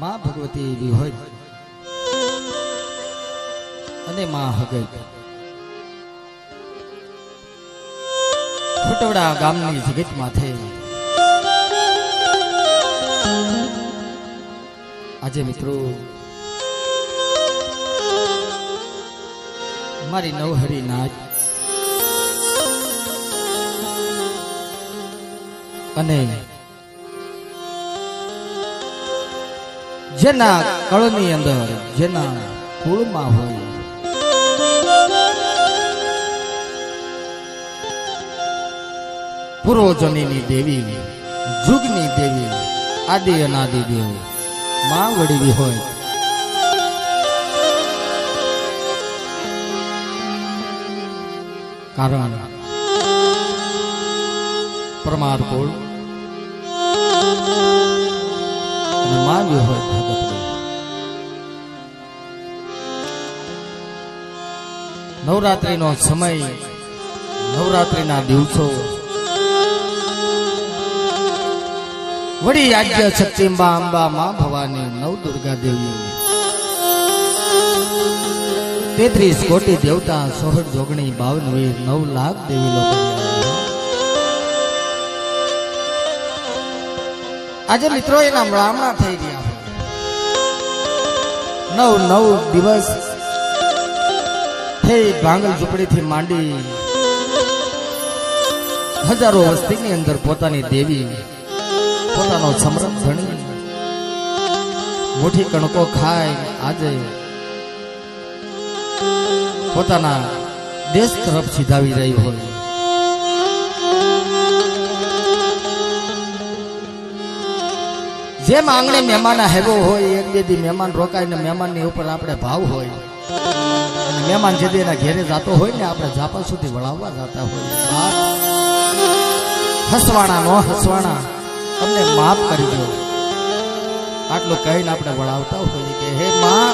માં ભગવતી એવી હોય અને માં હગઈ ખોટવડા ગામની જગત માથે આજે મિત્રો મારી નવહરી નાચ અને જેના કળની અંદર જેના કુળમાં હોય પૂર્વજનીની દેવી જુગની દેવી આદિ અનાદિ દેવી માં વડીવી હોય કારણ પરમાર કુળ અને માન્યું હોય ભગતની નવરાત્રિનો સમય નવરાત્રિના દિવસો વડી આજ્ય શક્તિંબા અંબા માં ભવાની નવ દુર્ગા દેવી 33 કોટી દેવતા 16 જોગણી 52 વીર 9 લાખ દેવી લોકો આજે મિત્રો એના બ્રાહ્મણા થઈ ગયા 9 દિવસ થઈ ભાંગલ ઝૂંપડી થી માંડી હજારો વસ્તીની અંદર પોતાની દેવી પોતાનો સમરમ ધણી મોટી કણકો ખાય આજે પોતાના દેશ તરફ સીધાવી રહી હોય જેમ આંગણે મહેમાન હેવો હોય એક બે દી મહેમાન રોકાય ને મહેમાનની ઉપર આપણે ભાવ હોય અને મહેમાન જે એના ઘેરે જતો હોય ને આપણે ઝાપા સુધી વળાવવા જતા હોય હસવાણા નો હસવાણા તમને માફ કરી દો આટલું કહીને આપણે વળાવતા હોઈએ કે હે માં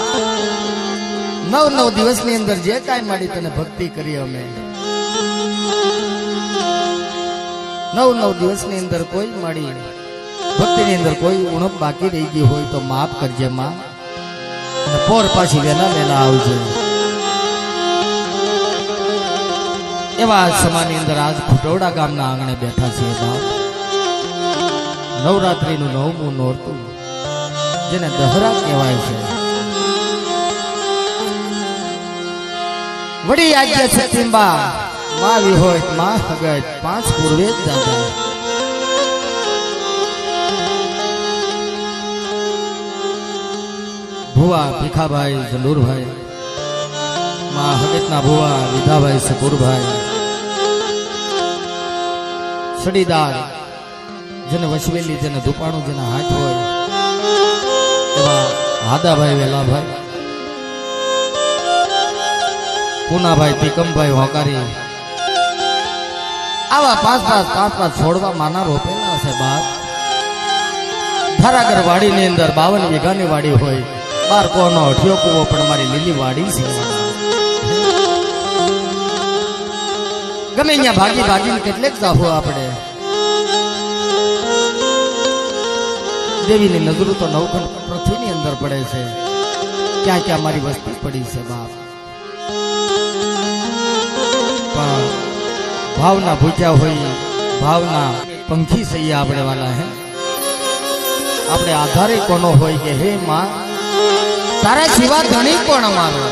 9 દિવસની અંદર જે કાંઈ માડી તને ભક્તિ કરી અમે 9 દિવસની અંદર કોઈ માડી ભક્તિની અંદર કોઈ ઉણપ બાકી રહી ગઈ હોય તો માફ કરજે માં અને પોર પાછી વેલા આવજે એવા સમાની અંદર આજ ખોટવડા ગામના આંગણે બેઠા છીએ બાપ નવરાત્રીનું 9મું નોરતું જેને દહરા કહેવાય છે વડી આજ્ય શક્તિંબા માં વિહોય માં હગત 5 પૂર્વે દાદા ભુવા ભીખાભાઈ જંદુરભાઈ માં હગતના ભુવા વિધાભાઈ સકુરભાઈ સડીદાર જેને વસવેલી જેને ધુપાણું જેના હાથ હોય એવા હાદાભાઈ વેલાભાઈ પૂનાભાઈ તિકમભાઈ હોકારી આવા પાંચ છોડવા માના રોપેલા છે બાપ ધારાગર વાડીની અંદર 52 વીઘાની વાડી હોય 12 કોનો અઠિયો કૂવો પણ મારી લીલી વાડી છે ગમે અહીંયા ભાગીને કેટલેક જાહો આપણે દેવીની નજરો તો નવખંડ પૃથ્વીની અંદર પડે છે ક્યાં ક્યાં મારી વસ્તી પડી છે બાપ પણ ભાવના ભૂખ્યા હોય ભાવના પંખી સૈયા આપણે વાલા હે આપણે આધારે કોનો હોય કે હે માં તારા સિવા ધણી કોણ અમારો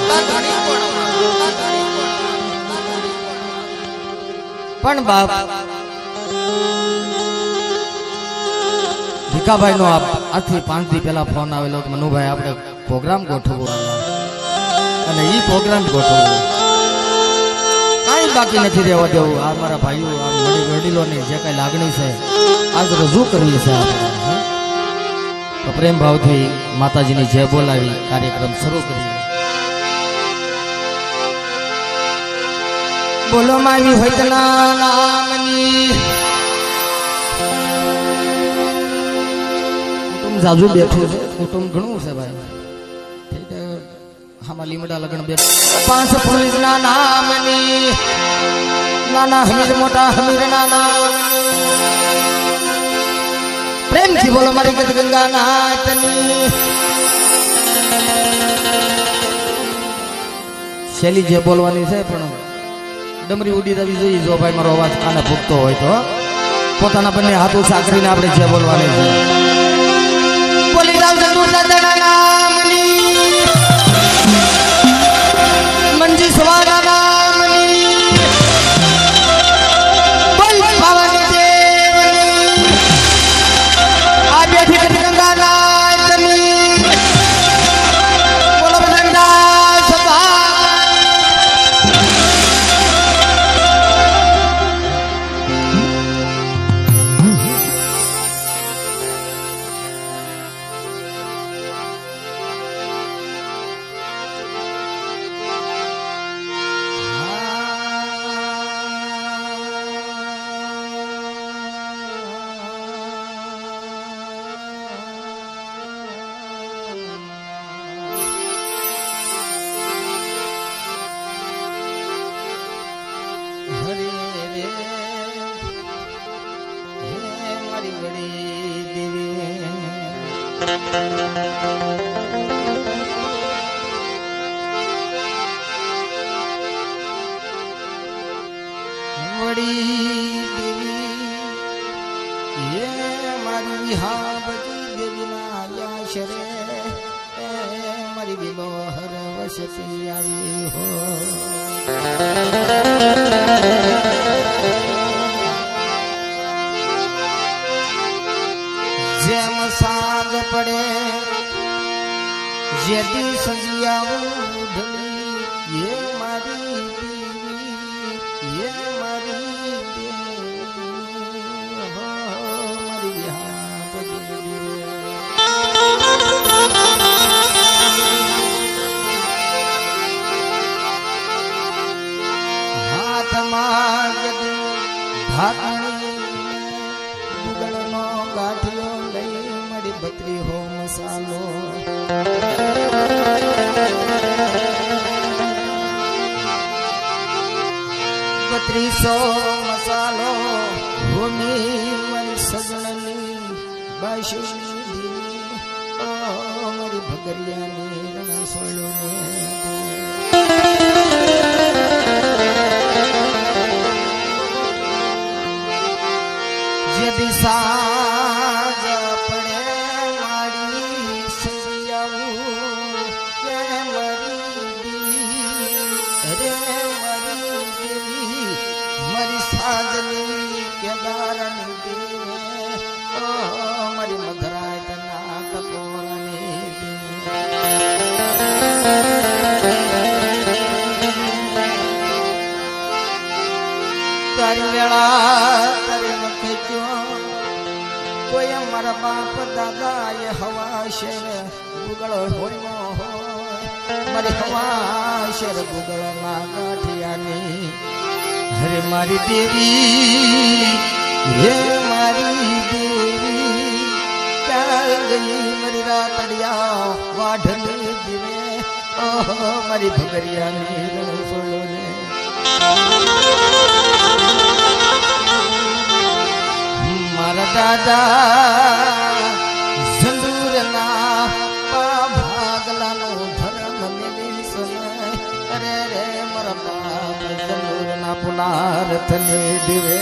પણ બાપ ભીખાભાઈ નો આજથી 5 દી પહેલા ફોન આવેલો મનુભાઈ આપણે પ્રોગ્રામ ગોઠવવો અને ઈ પ્રોગ્રામ ગોઠવવો કાંઈ બાકી નથી રહેવા દેવું આ મારા ભાઈઓ આ વડીલોની જે કઈ લાગણી છે આજ રજૂ કરવી છે આપણે તો પ્રેમ ભાવથી માતાજીની જય બોલાવી કાર્યક્રમ શરૂ કરીએ બોલો માવી હોયતના નામની કુટુંબ જાજુ બેઠું છે કુટુંબ ઘણું છે ભાઈ આમાં લીમડા લગન બે 5 પોલીસના નામની નાના હમીર મોટા હમીર નાના પ્રેમથી બોલો મારી ગત ગંગાનાથની. શૈલી જે બોલવાની છે પણ ડમરી ઉડી રવી જોઈએ. જો ભાઈ મારો અવાજ કાને ફૂટતો હોય તો પોતાના બંને હાથ ઊંચા કરીને આપણે જે બોલવાની છે. બોલી રામ ચંદુ દાદાના નામની મંજી સવારા નામની બોલ ભવાની દેવની આ બેઠી કરી ગંગાનાથની બોલો બધા સભા. વડી દેવી એ મારી હા બધી દેવીના આશરે મારી વિલો હર વસતી આવી હો. જેમ સાંજ પડે જેથી સજી આવું ઢળી એ મારી દેવી એ મારી દેવી હો મારી હા બધી હાથમાં જદી ભાતની ગુગળનો ગાંઠિયો લઈ મળી બત્રી હો મસાલો બત્રીસો મસાલો ભૂમિ મારી સગણની બાશીની મારી ભગરિયાની રણસોળોને જે દિશા પડે મારી સૈયાવું કે મરી દેવી રે મરી દેવી મારી સાજની કેદારની દેવે મારી મધરાય તના કપોરની તારી વેળા તારી મખે કોઈ મારા બાપ દાદા એ હવા શેર ગુગળ હોય મારી હવા શેર ગુગળ માં ગાંઠિયાની હરે મારી દેવી હે મારી દેવી ક્યાં ગઈ મારી રાતડિયા વાઢની દીવે મારી ભગરિયાની રણસોળો ને મારા દાદા ઝંડુરના ભાગલાનો ધર્મ મેલી સમય અરે રે મારા બાપ ઝંડુરના પુનારથ ને દિવે